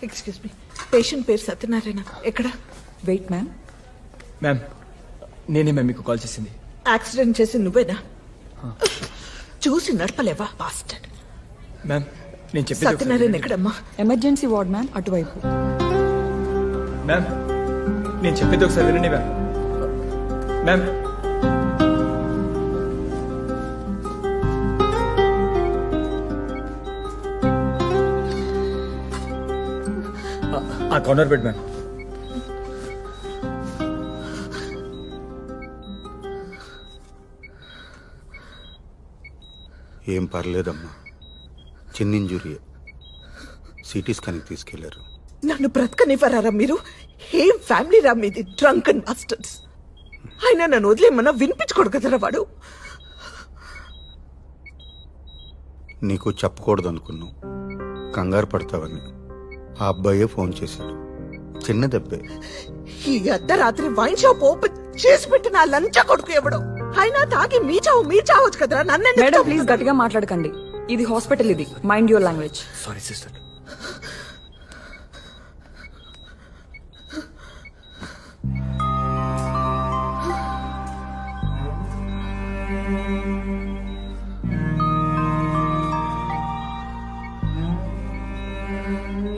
Excuse me, patient పేరు సత్యనారాయణ. ఎక్కడ? Wait ma'am. Ma'am నేనే మ్యామ్ మీకు కాల్ చేసింది. యాక్సిడెంట్ చేసి నువ్వేనా? చూసి నడపలేవా బాస్టర్డ్? మ్యామ్ నేను చెప్పేది ఒకసారి సత్యనారాయణ వినండి. ఎక్కడమ్మా? ఎమర్జెన్సీ వార్డ్ మ్యామ్, అటువైపు. మ్యామ్ నేను చెప్పేది ఒకసారి వినండి మ్యామ్. మ్యామ్ ఆ కార్నర్ బెడ్ మ్యామ్. ఏం పర్లేదమ్మా, చిన్న ఇంజురీ. సిటీ స్కాన్కి తీసుకెళ్లారు. నన్ను బ్రతకనివ్వరారా మీరు? ఏం ఫ్యామిలీ రా మీది? Drunk and bastards. ఆయన నన్ను వదిలేమన్నా వినిపించుకోడు కదరా వాడు. నీకు చెప్పకూడదు అనుకున్నావు, కంగారు పడతావని. ఆ అబ్బాయే ఫోన్ చేశాడు. చిన్న దెబ్బే. ఈ అర్ధరాత్రి వైన్ షాప్ ఓపెన్ చేసి పెట్టిన ఆ లంచా కొడుకు ఎవడో. అయినా తాగి మీ చావచ్చు కదరా. మేడం నన్ను ప్లీజ్ గట్టిగా మాట్లాడకండి. ఇది హాస్పిటల్, ఇది mind your language. Sorry sister.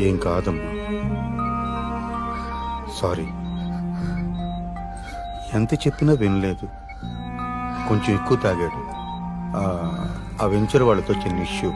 ఏం కాదమ్మా, సారీ. ఎంత చెప్పినా వినలేదు. కొంచెం ఎక్కువ తాగాడు. ఆ వెంచర్ వాళ్ళతో చిన్న ఇష్యూ.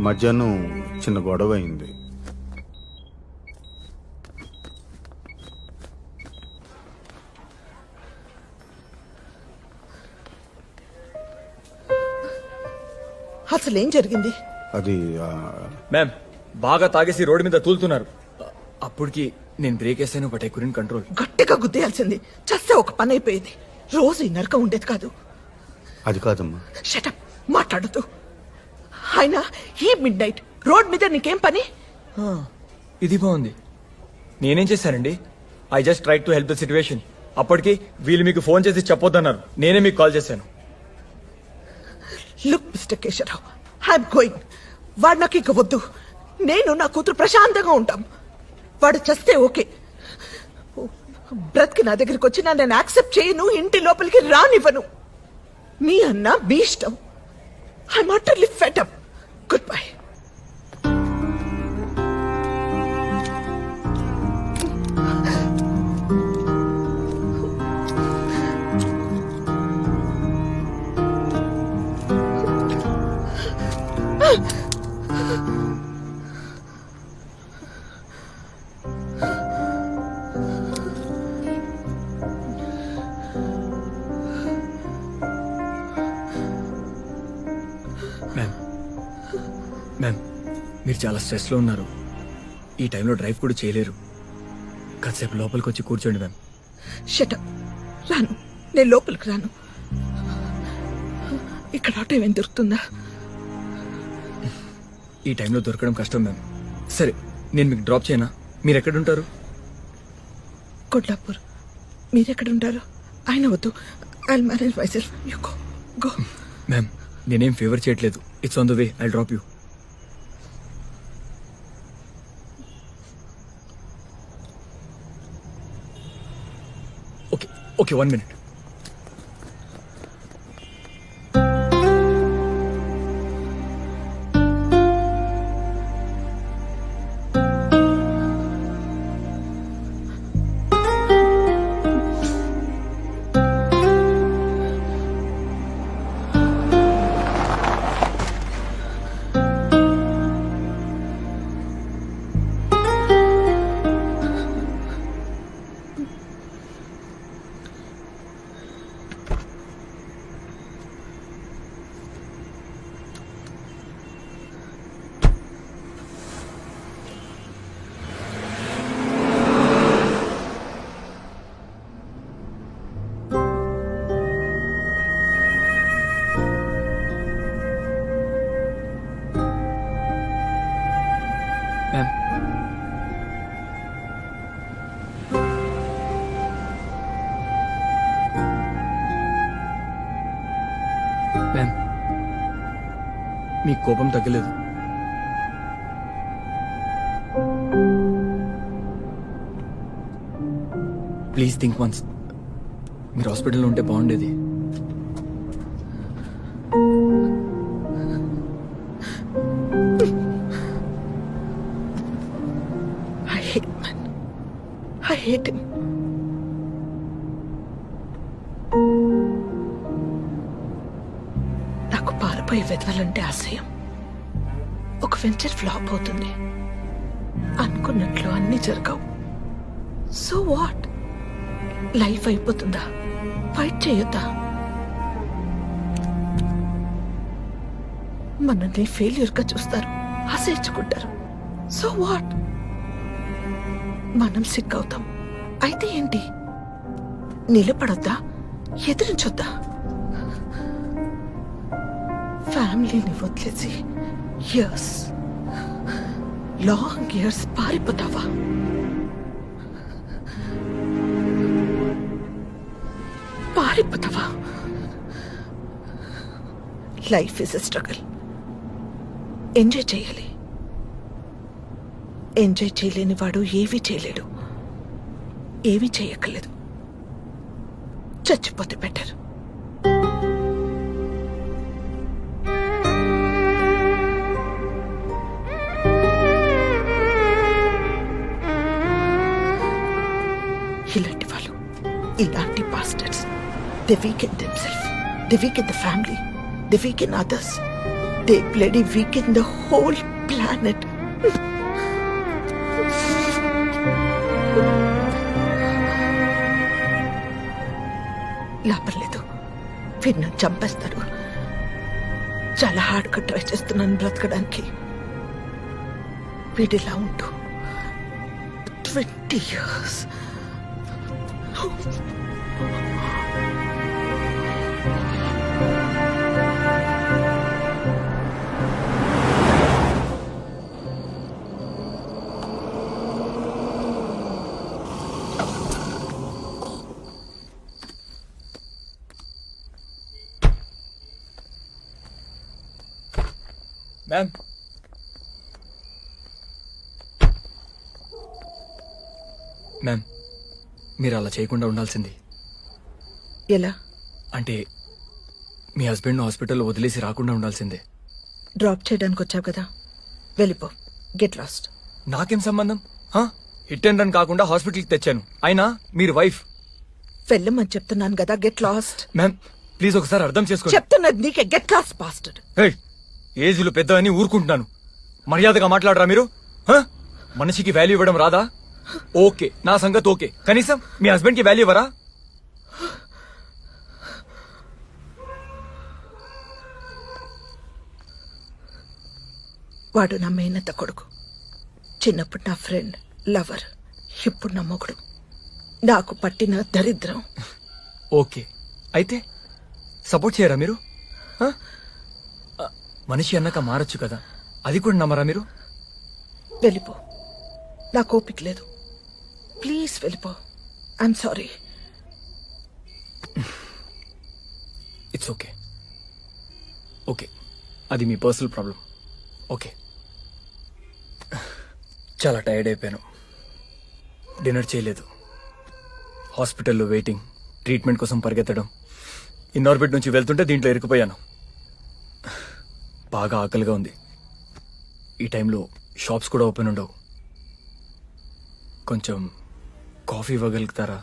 మధ్యాహ్నం చిన్న గొడవ అయింది. అసలేం జరిగింది? అది మ్యామ్ బాగా తాగేసి రోడ్డు మీద తూలుతున్నారు. అప్పటికి నేను బ్రేక్ వేసాను, బట్ ఐ కుడెంట్ కంట్రోల్. గట్టిగా గుద్దేయాల్సింది. చస్తే ఒక పని అయిపోయేది. రోజు ఈ నరకం ఉండేది కాదు. అది కాదమ్మా. షటప్, మాట్లాడుతూ. ఆయన ఈ మిడ్ నైట్ రోడ్ మీద నీకేం పని? ఇది బాగుంది. నేనేం చేశానండి? I just try to help the situation. అప్పటికి వీళ్ళు మీకు ఫోన్ చేసి చెప్పొద్దన్నారు. నేనే మీకు కాల్ చేశాను. Look mister Keshavarao, I'm going. వాడు నాకు ఇక వద్దు. నేను నా కూతురు ప్రశాంతంగా ఉంటాం. వాడు చస్తే ఓకే. బ్రతికి నా దగ్గరికి వచ్చినా నేను యాక్సెప్ట్ చేయను. ఇంటి లోపలికి రానివ్వను. మీ అన్న మీ ఇష్టం. I'm utterly fed up. Good bye. Ma'am మీరు చాలా స్ట్రెస్లో ఉన్నారు. ఈ టైంలో డ్రైవ్ కూడా చేయలేరు. కాసేపు లోపలికి వచ్చి కూర్చోండి మ్యామ్. షటప్. రాను, నేను లోపలికి రాను. ఇక్కడ ఆటో ఏమేం దొరుకుతుందా? ఈ టైంలో దొరకడం కష్టం మ్యామ్. సరే నేను మీకు డ్రాప్ చేయనా? మీరు ఎక్కడుంటారు? కొడ్లాపూర్. మీరెక్కడుంటారు? ఆయన వద్దు. I manage myself. You go go. Ma'am నేనేం ఫేవర్ చేయట్లేదు. It's on the way. I drop you. Okay okay, 1 minute. Ma'am ma'am మీ కోపం తగ్గలేదు. Please think once. మీరు హాస్పిటల్లో ఉంటే బాగుండేది. I hate man. I hate him. నాకు పారిపోయి వెతవాలంటే అసహ్యం. ఒక వెంచర్ ఫ్లాప్ అవుతుంది, అనుకున్నట్లు అన్ని జరగవు. So what? లైఫ్ అయిపోతుందా? ఫైట్ చేయొద్దా? మనల్ని ఫెయిల్యూర్ గా చూస్తారు, అసహించుకుంటారు. So what? మనం సిక్ అవుతాం, అయితే ఏంటి? నిలబడొద్దా? ఎదిరించొద్దా? ఫ్యామిలీని వదిలేసి ఇయర్స్, లాంగ్ ఇయర్స్ పారిపోతావా? పారిపోతావా? Life is a struggle. Enjoy చేయాలి. ఎంజాయ్ చేయలేని వాడు ఏమీ చేయలేడు. ఏమీ చేయక్కర్లేదు. చచ్చిపోతే బెటర్. ఇలాంటి వాళ్ళు, ఇలాంటి bastards, they weaken themselves, they weaken the family, they weaken others, they bloody weaken the whole planet. లాభం లేదు, వీడిని చంపేస్తాడు. చాలా హార్డ్గా ట్రై చేస్తున్నాను బ్రతకడానికి. వీడిలా ఉంటూ 20 years. మ్యామ్, మ్యామ్, మీరు అలా చేయకుండా ఉండాల్సింది. ఎలా? అంటే మీ హస్బెండ్ హాస్పిటల్లో వదిలేసి రాకుండా ఉండాల్సిందే. డ్రాప్ చేయడానికి వచ్చావు కదా, వెళ్ళిపో. Get lost. నాకేం సంబంధం? హిట్ అండ్ రన్ కాకుండా హాస్పిటల్కి తెచ్చాను. అయినా మీరు వైఫ్. వెళ్ళమని చెప్తున్నాను కదా, గెట్ లాస్ట్. మ్యామ్ ప్లీజ్ ఒకసారి అర్థం చేసుకోండి. చెప్తున్నది నీకే, గెట్ లాస్ట్ బాస్టర్డ్. ఏజ్లు పెద్ద అని ఊరుకుంటున్నాను. మర్యాదగా మాట్లాడరా మీరు? మనిషికి వాల్యూ ఇవ్వడం రాదా? ఓకే, నా సంగతి ఓకే. కనీసం మీ హస్బెండ్ కి వాల్యూ ఇవ్వరా? వాడు నా మేనత్త కొడుకు. చిన్నప్పుడు నా ఫ్రెండ్, లవర్, ఇప్పుడు నా మొగుడు. నాకు పట్టిన దరిద్రం. ఓకే, అయితే సపోర్ట్ చేయరా మీరు? మనిషి అన్నాక మారచ్చు కదా, అది కూడా నమ్మరా మీరు? వెళ్ళిపో, నాకు ఓపిక లేదు. ప్లీజ్ వెళ్ళిపో. I'm sorry. It's okay. Okay, అది మీ పర్సనల్ ప్రాబ్లం. ఓకే, చాలా టైర్డ్ అయిపోయాను. డిన్నర్ చేయలేదు. హాస్పిటల్లో వెయిటింగ్, ట్రీట్మెంట్ కోసం పరిగెత్తడం. ఇన్నార్బిట్ నుంచి వెళ్తుంటే దీంట్లో ఇరుక్కుపోయాను. బాగా ఆకలిగా ఉంది. ఈ టైంలో షాప్స్ కూడా ఓపెన్ ఉండవు. కొంచెం కాఫీ ఇవ్వగలుగుతారా?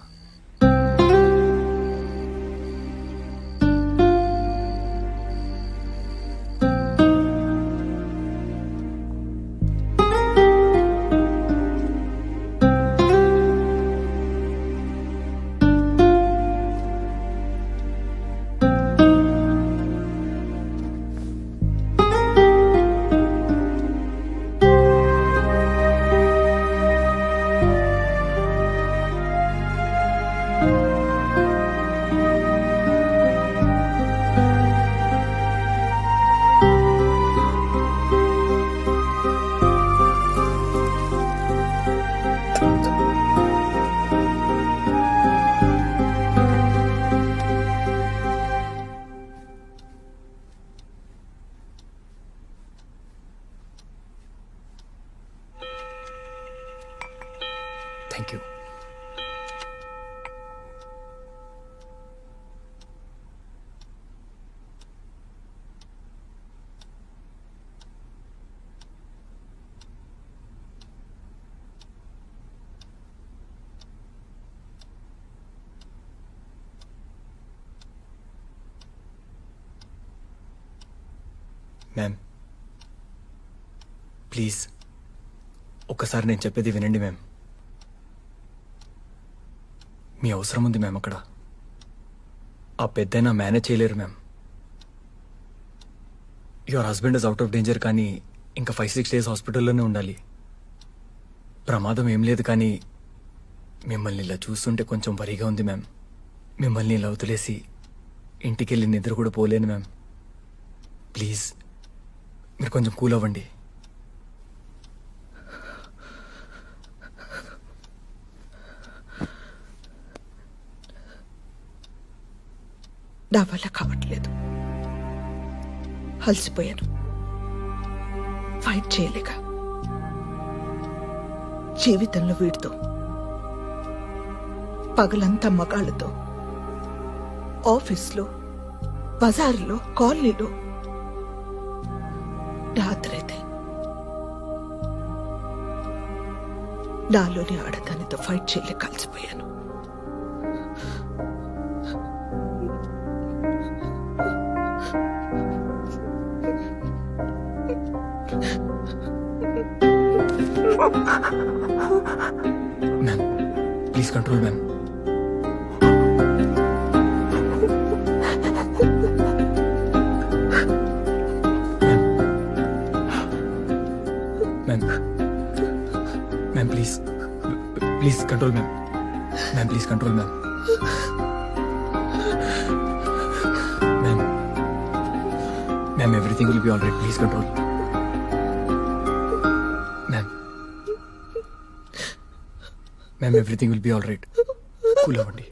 Thank you. మ్యామ్ ప్లీజ్ ఒక్కసారి నేను చెప్పేది వినండి మ్యామ్. మీ అవసరం ఉంది మ్యామ్ అక్కడ. ఆ పెద్దయినా మేనేజ్ చేయలేరు ma'am. Your husband is out of danger, కానీ ఇంకా 5-6 days హాస్పిటల్లోనే ఉండాలి. ప్రమాదం ఏం లేదు, కానీ మిమ్మల్ని ఇలా చూస్తుంటే కొంచెం వరిగా ఉంది మ్యామ్. మిమ్మల్ని ఇలా వదిలేసి ఇంటికెళ్ళి నిద్ర కూడా పోలేను మ్యామ్. ప్లీజ్ మీరు కొంచెం కూల్ అవ్వండి. నా వల్ల కావట్లేదు. అలసిపోయాను. ఫైట్ చేయలేక జీవితంలో వీడితో పగలంతా మగాళ్ళతో, ఆఫీస్లో, బజార్లో, కాలనీలో, రాత్రైతే నాలోని ఆడదానితో ఫైట్ చేయలేక కలిసిపోయాను. Ma'am please control ma'am. Ma'am ma'am please please control ma'am. Ma'am please control ma'am. Ma'am ma'am everything will be all right. Please control. Ma'am everything will be all right. Cool అవ్వండి.